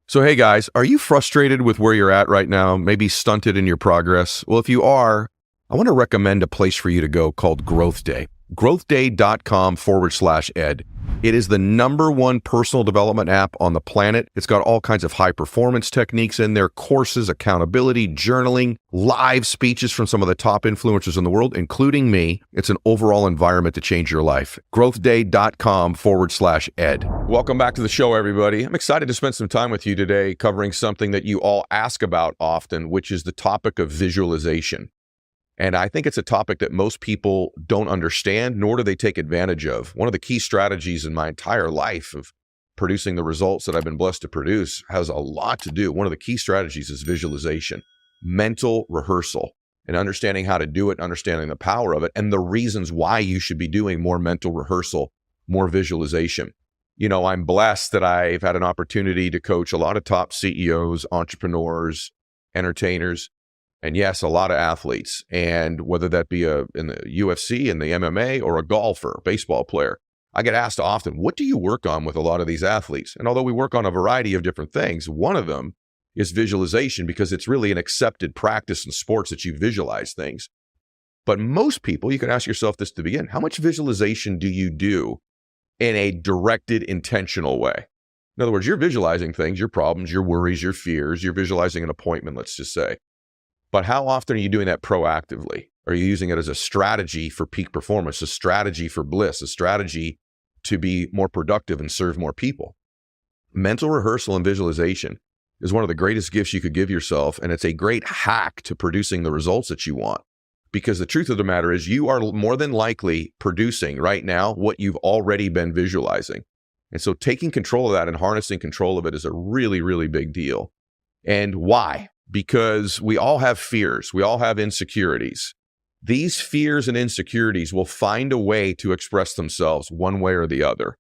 So, hey guys, are you frustrated with where you're at right now? Maybe stunted in your progress? Well, if you are, I want to recommend a place for you to go called Growth Day. growthday.com/ed. It is the #1 personal development app on the planet. It's got all kinds of high performance techniques in there, courses, accountability, journaling, live speeches from some of the top influencers in the world, including me. It's an overall environment to change your life. growthday.com/ed. Welcome back to the show, everybody. I'm excited to spend some time with you today covering something that you all ask about often, which is the topic of visualization. And I think it's a topic that most people don't understand, nor do they take advantage of. One of the key strategies in my entire life of producing the results that I've been blessed to produce has a lot to do. One of the key strategies is visualization, mental rehearsal, and understanding how to do it, understanding the power of it, and the reasons why you should be doing more mental rehearsal, more visualization. You know, I'm blessed that I've had an opportunity to coach a lot of top CEOs, entrepreneurs, entertainers, and yes, a lot of athletes. And whether that be in the UFC, in the MMA, or a golfer, baseball player, I get asked often, what do you work on with a lot of these athletes? And although we work on a variety of different things, one of them is visualization, because it's really an accepted practice in sports that you visualize things. But most people, you can ask yourself this to begin, how much visualization do you do in a directed, intentional way? In other words, you're visualizing things, your problems, your worries, your fears, you're visualizing an appointment, let's just say. But how often are you doing that proactively? Are you using it as a strategy for peak performance, a strategy for bliss, a strategy to be more productive and serve more people? Mental rehearsal and visualization is one of the greatest gifts you could give yourself, and it's a great hack to producing the results that you want. Because the truth of the matter is you are more than likely producing right now what you've already been visualizing. And so taking control of that and harnessing control of it is a really, really big deal. And why? Because we all have fears. We all have insecurities. These fears and insecurities will find a way to express themselves one way or the other.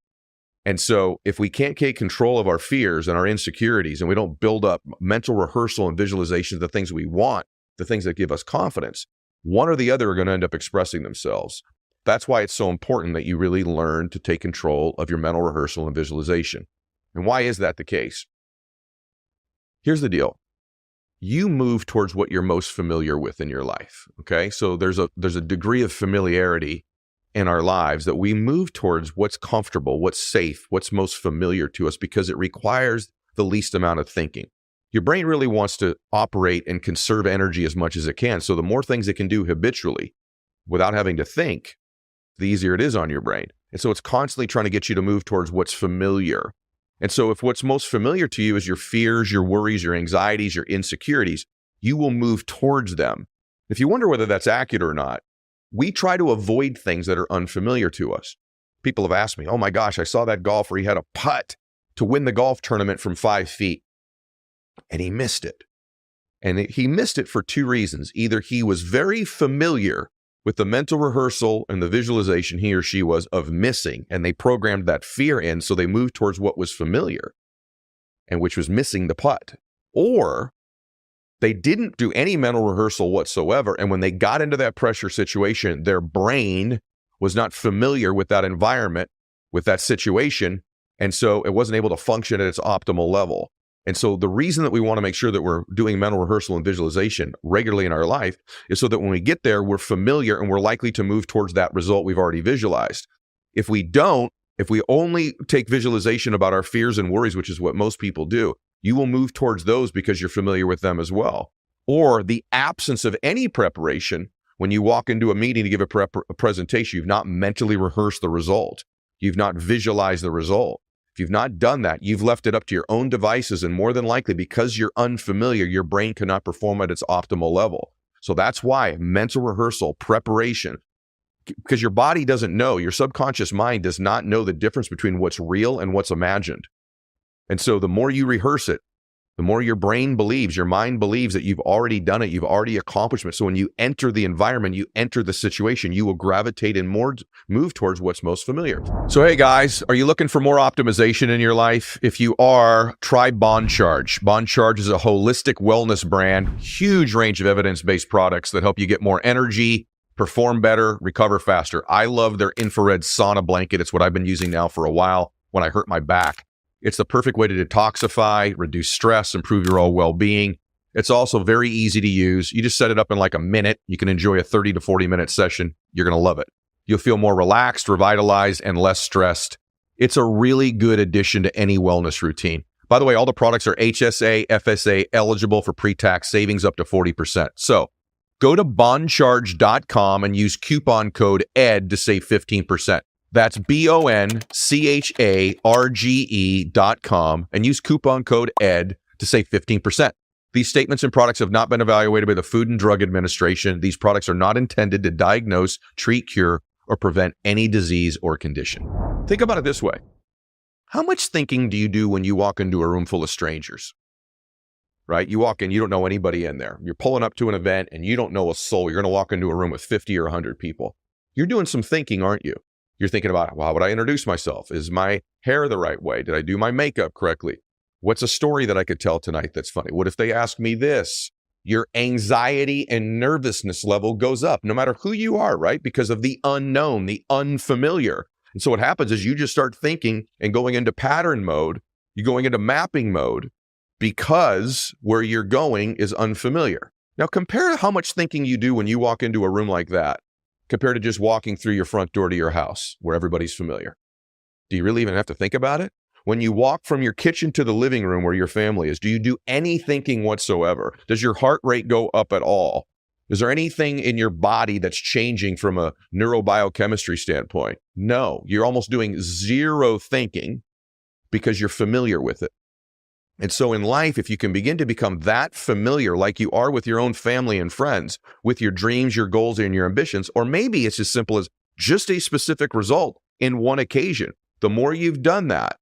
And so if we can't take control of our fears and our insecurities, and we don't build up mental rehearsal and visualization of the things we want, the things that give us confidence, one or the other are going to end up expressing themselves. That's why it's so important that you really learn to take control of your mental rehearsal and visualization. And why is that the case? Here's the deal. You move towards what you're most familiar with in your life, okay? So there's a degree of familiarity in our lives that we move towards what's comfortable, what's safe, what's most familiar to us, because it requires the least amount of thinking. Your brain really wants to operate and conserve energy as much as it can. So the more things it can do habitually without having to think, the easier it is on your brain. And so it's constantly trying to get you to move towards what's familiar. And so if what's most familiar to you is your fears, your worries, your anxieties, your insecurities, you will move towards them. If you wonder whether that's accurate or not, we try to avoid things that are unfamiliar to us. People have asked me, oh my gosh, I saw that golfer, he had a putt to win the golf tournament from 5 feet, and he missed it. And he missed it for 2 reasons. Either he was very familiar with the mental rehearsal and the visualization he or she was of missing, and they programmed that fear in, so they moved towards what was familiar, and which was missing the putt. Or they didn't do any mental rehearsal whatsoever, and when they got into that pressure situation, their brain was not familiar with that environment, with that situation, and so it wasn't able to function at its optimal level. And so the reason that we want to make sure that we're doing mental rehearsal and visualization regularly in our life is so that when we get there, we're familiar and we're likely to move towards that result we've already visualized. If we don't, if we only take visualization about our fears and worries, which is what most people do, you will move towards those because you're familiar with them as well. Or the absence of any preparation, when you walk into a meeting to give a presentation, you've not mentally rehearsed the result. You've not visualized the result. If you've not done that, you've left it up to your own devices, and more than likely, because you're unfamiliar, your brain cannot perform at its optimal level. So that's why mental rehearsal, preparation, because your body doesn't know, your subconscious mind does not know the difference between what's real and what's imagined. And so the more you rehearse it, the more your brain believes, your mind believes that you've already done it, you've already accomplished it. So when you enter the environment, you enter the situation, you will gravitate and move towards what's most familiar. So hey guys, are you looking for more optimization in your life? If you are, try Bond Charge. Bond Charge is a holistic wellness brand, huge range of evidence-based products that help you get more energy, perform better, recover faster. I love their infrared sauna blanket. It's what I've been using now for a while when I hurt my back. It's the perfect way to detoxify, reduce stress, improve your overall well-being. It's also very easy to use. You just set it up in like a minute. You can enjoy a 30 to 40-minute session. You're going to love it. You'll feel more relaxed, revitalized, and less stressed. It's a really good addition to any wellness routine. By the way, all the products are HSA, FSA eligible for pre-tax savings up to 40%. So go to boncharge.com and use coupon code ED to save 15%. That's BONCHARGE.com and use coupon code ED to save 15%. These statements and products have not been evaluated by the Food and Drug Administration. These products are not intended to diagnose, treat, cure, or prevent any disease or condition. Think about it this way. How much thinking do you do when you walk into a room full of strangers? Right? You walk in, you don't know anybody in there. You're pulling up to an event and you don't know a soul. You're going to walk into a room with 50 or 100 people. You're doing some thinking, aren't you? You're thinking about, well, how would I introduce myself? Is my hair the right way? Did I do my makeup correctly? What's a story that I could tell tonight that's funny? What if they ask me this? Your anxiety and nervousness level goes up no matter who you are, right? Because of the unknown, the unfamiliar. And so what happens is you just start thinking and going into pattern mode. You're going into mapping mode because where you're going is unfamiliar. Now compare how much thinking you do when you walk into a room like that compared to just walking through your front door to your house where everybody's familiar. Do you really even have to think about it? When you walk from your kitchen to the living room where your family is, do you do any thinking whatsoever? Does your heart rate go up at all? Is there anything in your body that's changing from a neurobiochemistry standpoint? No, you're almost doing zero thinking because you're familiar with it. And so in life, if you can begin to become that familiar like you are with your own family and friends, with your dreams, your goals, and your ambitions, or maybe it's as simple as just a specific result in one occasion, the more you've done that,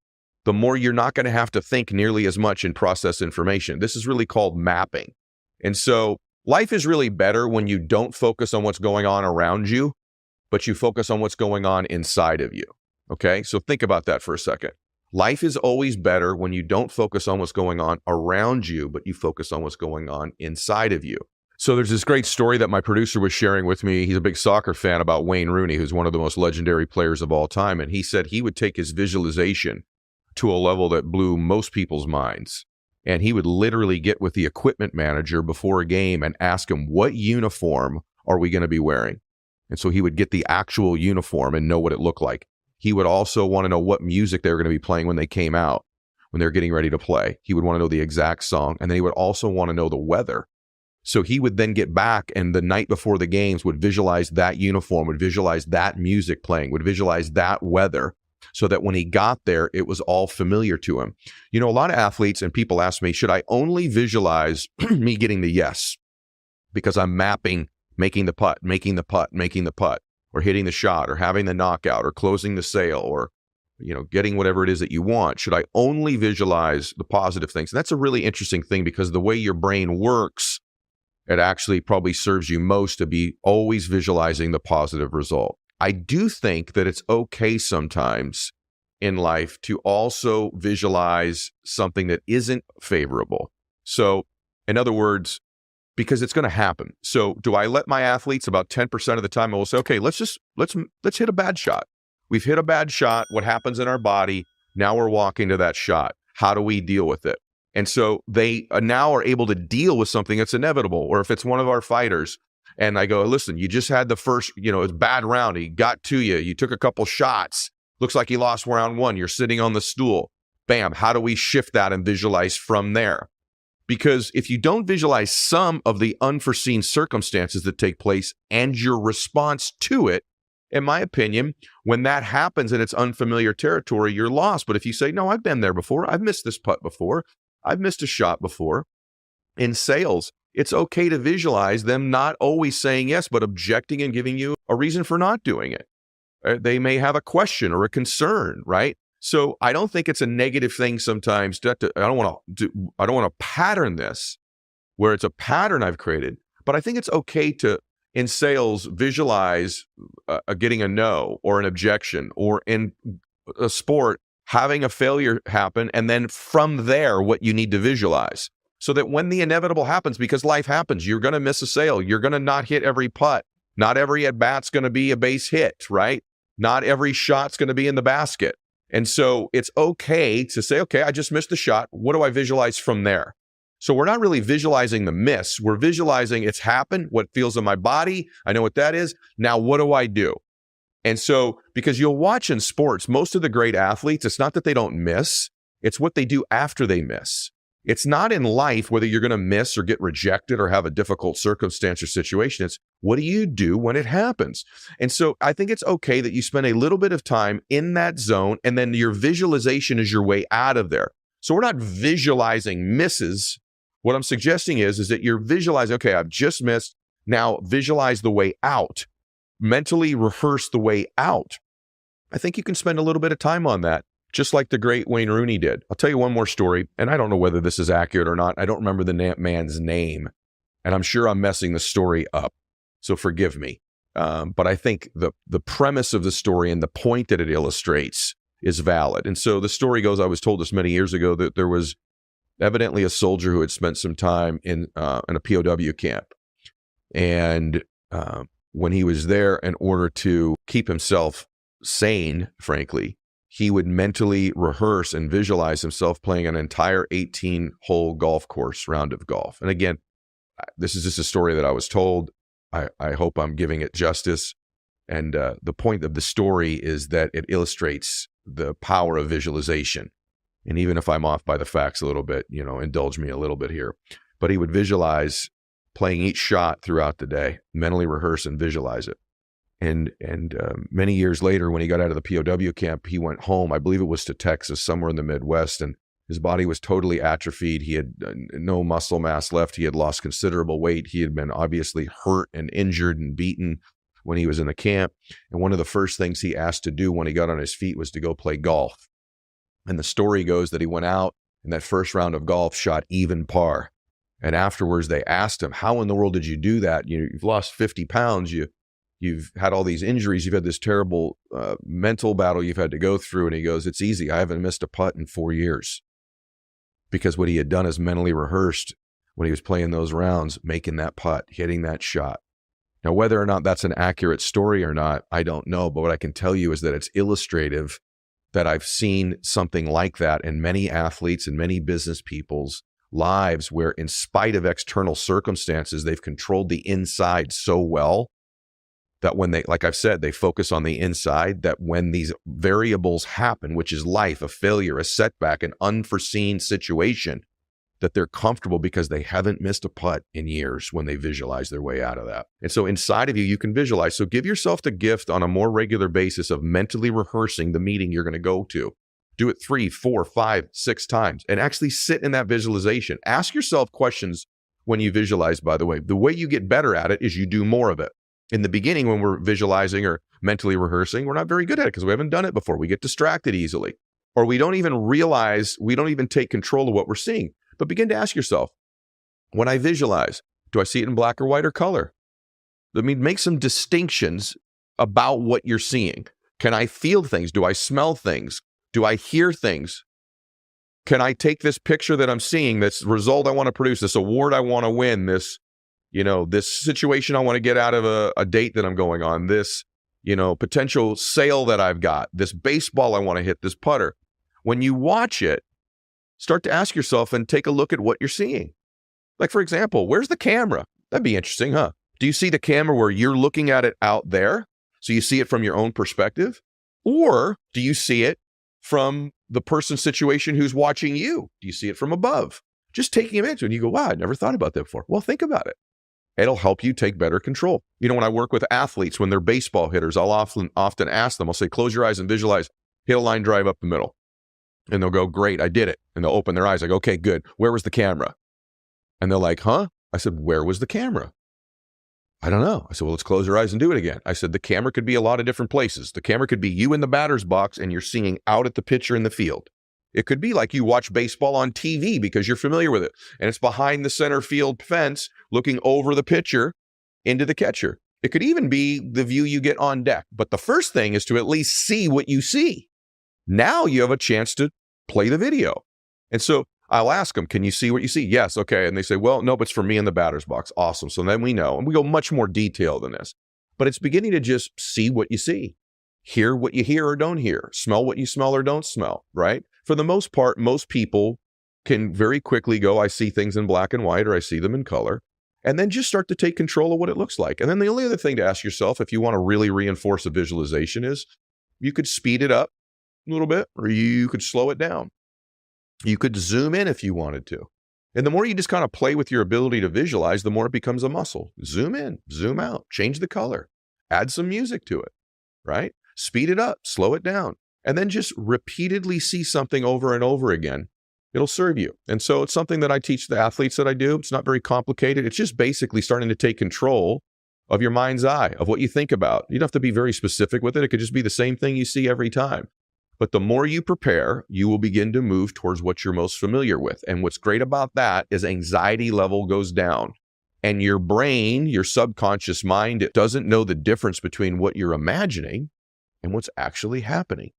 the more you're not going to have to think nearly as much and process information. This is really called mapping. And so life is really better when you don't focus on what's going on around you, but you focus on what's going on inside of you. Okay? So think about that for a second. Life is always better when you don't focus on what's going on around you, but you focus on what's going on inside of you. So there's this great story that my producer was sharing with me. He's a big soccer fan about Wayne Rooney, who's one of the most legendary players of all time. And he said he would take his visualization to a level that blew most people's minds. And he would literally get with the equipment manager before a game and ask him, what uniform are we going to be wearing? And so he would get the actual uniform and know what it looked like. He would also want to know what music they were going to be playing when they came out, when they were getting ready to play. He would want to know the exact song. And then he would also want to know the weather. So he would then get back and the night before the games would visualize that uniform, would visualize that music playing, would visualize that weather, so that when he got there, it was all familiar to him. You know, a lot of athletes and people ask me, should I only visualize me getting the yes? Because I'm mapping, making the putt, or hitting the shot, or having the knockout, or closing the sale, or, you know, getting whatever it is that you want. Should I only visualize the positive things? And that's a really interesting thing because the way your brain works, it actually probably serves you most to be always visualizing the positive result. I do think that it's okay sometimes in life to also visualize something that isn't favorable. So, in other words, because it's going to happen. So, do I let my athletes about 10% of the time? I will say, okay, let's hit a bad shot. We've hit a bad shot. What happens in our body? Now we're walking to that shot. How do we deal with it? And so they now are able to deal with something that's inevitable. Or if it's one of our fighters, and I go, listen, you just had the first, it's bad round. He got to you. You took a couple shots. Looks like he lost round one. You're sitting on the stool. Bam. How do we shift that and visualize from there? Because if you don't visualize some of the unforeseen circumstances that take place and your response to it, in my opinion, when that happens and it's unfamiliar territory, you're lost. But if you say, no, I've been there before. I've missed this putt before. I've missed a shot before. In sales, it's okay to visualize them not always saying yes, but objecting and giving you a reason for not doing it. They may have a question or a concern, right? So I don't think it's a negative thing sometimes. I don't want to pattern this where it's a pattern I've created, but I think it's okay to, in sales, visualize getting a no or an objection, or in a sport, having a failure happen, and then from there, what you need to visualize. So that when the inevitable happens, because life happens, you're going to miss a sale. You're going to not hit every putt. Not every at-bat's going to be a base hit, right? Not every shot's going to be in the basket. And so it's okay to say, okay, I just missed the shot. What do I visualize from there? So we're not really visualizing the miss. We're visualizing it's happened, what feels in my body. I know what that is. Now, what do I do? And so, because you'll watch in sports, most of the great athletes, it's not that they don't miss, it's what they do after they miss. It's not in life whether you're going to miss or get rejected or have a difficult circumstance or situation. It's what do you do when it happens? And so I think it's okay that you spend a little bit of time in that zone, and then your visualization is your way out of there. So we're not visualizing misses. What I'm suggesting is that you're visualizing, okay, I've just missed. Now visualize the way out. Mentally rehearse the way out. I think you can spend a little bit of time on that, just like the great Wayne Rooney did. I'll tell you one more story, and I don't know whether this is accurate or not. I don't remember the man's name, and I'm sure I'm messing the story up, so forgive me. But I think the premise of the story and the point that it illustrates is valid. And so the story goes, I was told this many years ago, that there was evidently a soldier who had spent some time in a POW camp. And when he was there, in order to keep himself sane, frankly, he would mentally rehearse and visualize himself playing an entire 18-hole golf course round of golf. And again, this is just a story that I was told. I hope I'm giving it justice. And the point of the story is that it illustrates the power of visualization. And even if I'm off by the facts a little bit, indulge me a little bit here. But he would visualize playing each shot throughout the day, mentally rehearse and visualize it. And many years later, when he got out of the POW camp, he went home. I believe it was to Texas, somewhere in the Midwest, and his body was totally atrophied. He had no muscle mass left. He had lost considerable weight. He had been obviously hurt and injured and beaten when he was in the camp. And one of the first things he asked to do when he got on his feet was to go play golf. And the story goes that he went out in that first round of golf, shot even par. And afterwards, they asked him, how in the world did you do that? You've lost 50 pounds. You've had all these injuries. You've had this terrible mental battle you've had to go through. And he goes, it's easy. I haven't missed a putt in 4 years. Because what he had done is mentally rehearsed when he was playing those rounds, making that putt, hitting that shot. Now, whether or not that's an accurate story or not, I don't know. But what I can tell you is that it's illustrative that I've seen something like that in many athletes and many business people's lives, where in spite of external circumstances, they've controlled the inside so well that when they, like I've said, they focus on the inside, that when these variables happen, which is life, a failure, a setback, an unforeseen situation, that they're comfortable because they haven't missed a putt in years when they visualize their way out of that. And so inside of you, you can visualize. So give yourself the gift on a more regular basis of mentally rehearsing the meeting you're going to go to. Do it 3, 4, 5, 6 times and actually sit in that visualization. Ask yourself questions when you visualize, by the way. The way you get better at it is you do more of it. In the beginning, when we're visualizing or mentally rehearsing, we're not very good at it because we haven't done it before. We get distracted easily, or we don't even realize, we don't even take control of what we're seeing. But begin to ask yourself, when I visualize, do I see it in black or white or color? I mean, make some distinctions about what you're seeing. Can I feel things? Do I smell things? Do I hear things? Can I take this picture that I'm seeing, this result I want to produce, this award I want to win, this situation I want to get out of a date that I'm going on, this, potential sale that I've got, this baseball I want to hit, this putter. When you watch it, start to ask yourself and take a look at what you're seeing. Like, for example, where's the camera? That'd be interesting, huh? Do you see the camera where you're looking at it out there? So you see it from your own perspective? Or do you see it from the person's situation who's watching you? Do you see it from above? Just taking it into, and you go, wow, I never thought about that before. Well, think about it. It'll help you take better control. When I work with athletes, when they're baseball hitters, I'll often ask them, I'll say, close your eyes and visualize, hit a line drive up the middle. And they'll go, great, I did it. And they'll open their eyes. I go, okay, good. Where was the camera? And they're like, huh? I said, where was the camera? I don't know. I said, well, let's close your eyes and do it again. I said, the camera could be a lot of different places. The camera could be you in the batter's box and you're seeing out at the pitcher in the field. It could be like you watch baseball on TV because you're familiar with it. And it's behind the center field fence looking over the pitcher into the catcher. It could even be the view you get on deck. But the first thing is to at least see what you see. Now you have a chance to play the video. And so I'll ask them, can you see what you see? Yes. Okay. And they say, well, no, but it's for me in the batter's box. Awesome. So then we know, and we go much more detailed than this, but it's beginning to just see what you see, hear what you hear or don't hear, smell what you smell or don't smell, right? For the most part, most people can very quickly go, I see things in black and white, or I see them in color, and then just start to take control of what it looks like. And then the only other thing to ask yourself, if you want to really reinforce a visualization, is you could speed it up a little bit, or you could slow it down. You could zoom in if you wanted to. And the more you just kind of play with your ability to visualize, the more it becomes a muscle. Zoom in, zoom out, change the color, add some music to it, right? Speed it up, slow it down, and then just repeatedly see something over and over again. It'll serve you. And so it's something that I teach the athletes that I do. It's not very complicated. It's just basically starting to take control of your mind's eye, of what you think about. You don't have to be very specific with it. It could just be the same thing you see every time. But the more you prepare, you will begin to move towards what you're most familiar with. And what's great about that is anxiety level goes down. And your brain, your subconscious mind, it doesn't know the difference between what you're imagining and what's actually happening.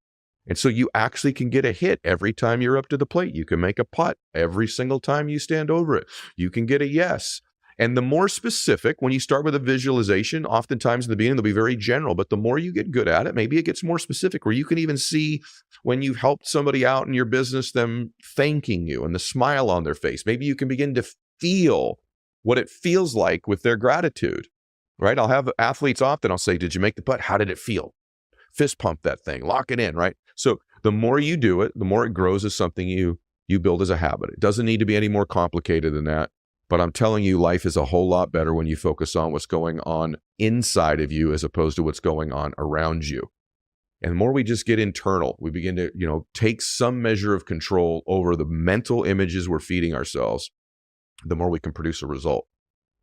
And so you actually can get a hit every time you're up to the plate. You can make a putt every single time you stand over it. You can get a yes. And the more specific, when you start with a visualization, oftentimes in the beginning, they'll be very general, but the more you get good at it, maybe it gets more specific, where you can even see when you've helped somebody out in your business, them thanking you and the smile on their face. Maybe you can begin to feel what it feels like with their gratitude, right? I'll have athletes often, I'll say, did you make the putt? How did it feel? Fist pump that thing, lock it in, right? So the more you do it, the more it grows as something you build as a habit. It doesn't need to be any more complicated than that. But I'm telling you, life is a whole lot better when you focus on what's going on inside of you as opposed to what's going on around you. And the more we just get internal, we begin to, take some measure of control over the mental images we're feeding ourselves, the more we can produce a result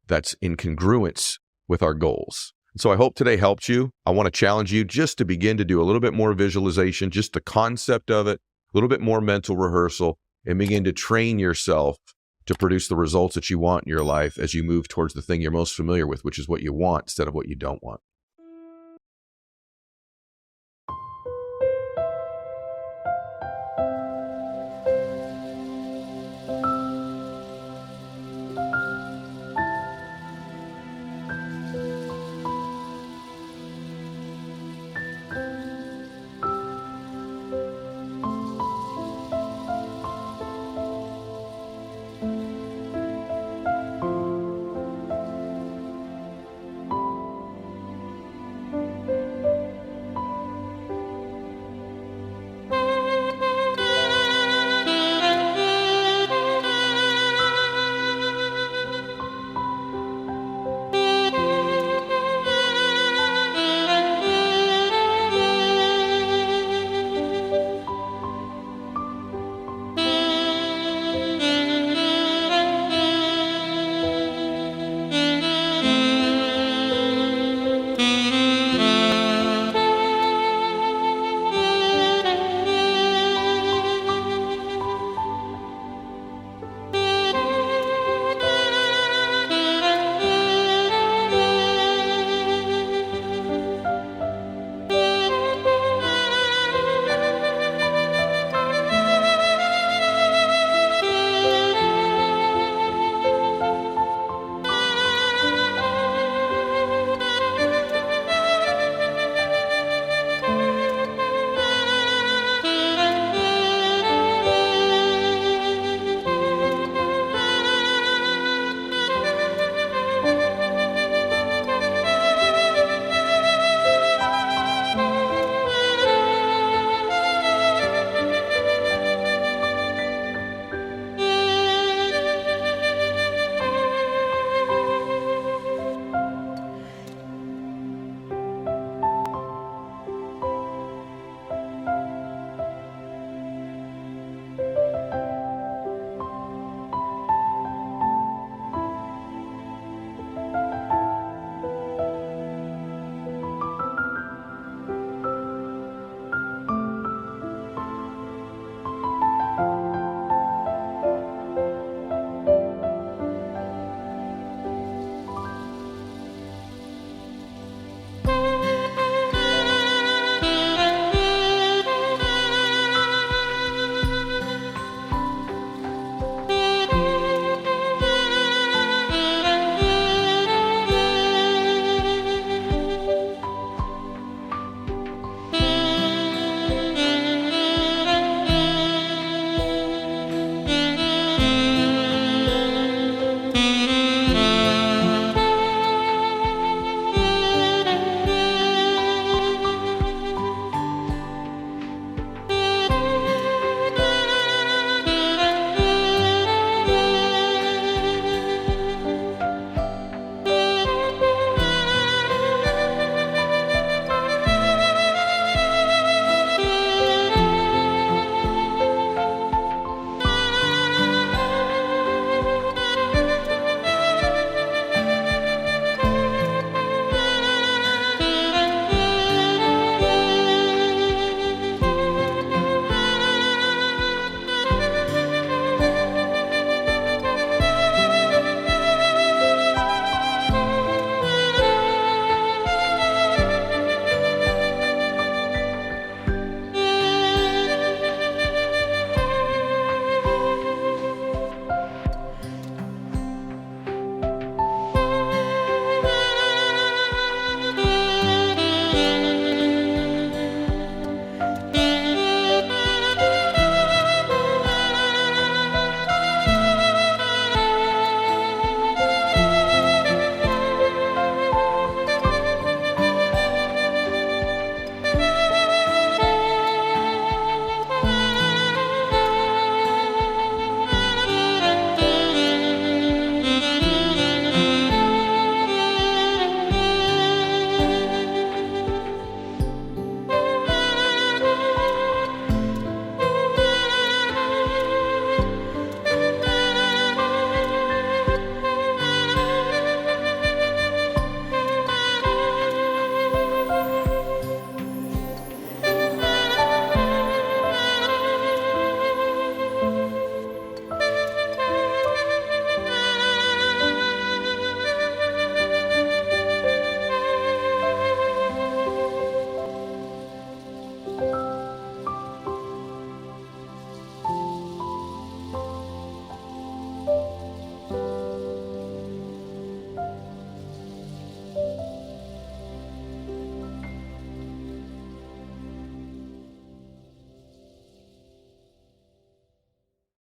that's in congruence with our goals. So I hope today helped you. I want to challenge you just to begin to do a little bit more visualization, just the concept of it, a little bit more mental rehearsal, and begin to train yourself to produce the results that you want in your life as you move towards the thing you're most familiar with, which is what you want instead of what you don't want.